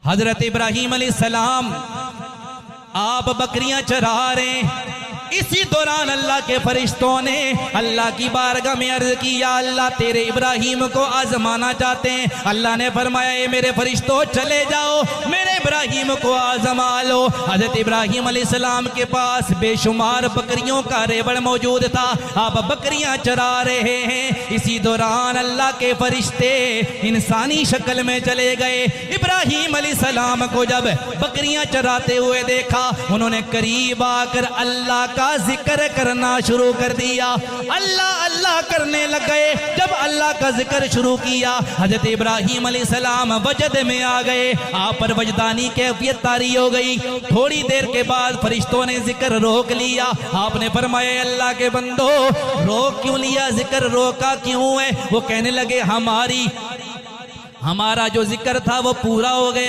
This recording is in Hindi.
हजरत इब्राहीम अलैहिस्सलाम आप बकरियां चरा रहे हैं। इसी दौरान अल्लाह के फरिश्तों ने अल्लाह की बारगाह में अर्ज किया, अल्लाह तेरे इब्राहीम को आजमाना चाहते हैं। अल्लाह ने फरमाया, ए मेरे फरिश्तों चले जाओ, मेरे इब्राहीम को आजमा लो। हजरत इब्राहीम अलैहिस्सलाम के पास बेशुमार बकरियों का रेवड़ मौजूद था, आप बकरियां चरा रहे हैं। इसी दौरान अल्लाह के फरिश्ते इंसानी शक्ल में चले गए। इब्राहीम अलैहिस्सलाम को जब बकरियां चराते हुए देखा, उन्होंने करीब आकर अल्लाह का जिक्र करना शुरू कर दिया। अल्लाह अल्लाह करने लग गए। जब अल्लाह का जिक्र शुरू किया, हजरत इब्राहीम अलैहिस्सलाम वजद में आ गए, आप पर वजदानी कैफियत तारी हो गई। थोड़ी देर के बाद फरिश्तों ने जिक्र रोक लिया। आपने फरमाया, अल्लाह के बंदो रोक क्यों लिया, जिक्र रोका क्यों है? वो कहने लगे, हमारा जो जिक्र था वो पूरा हो गया।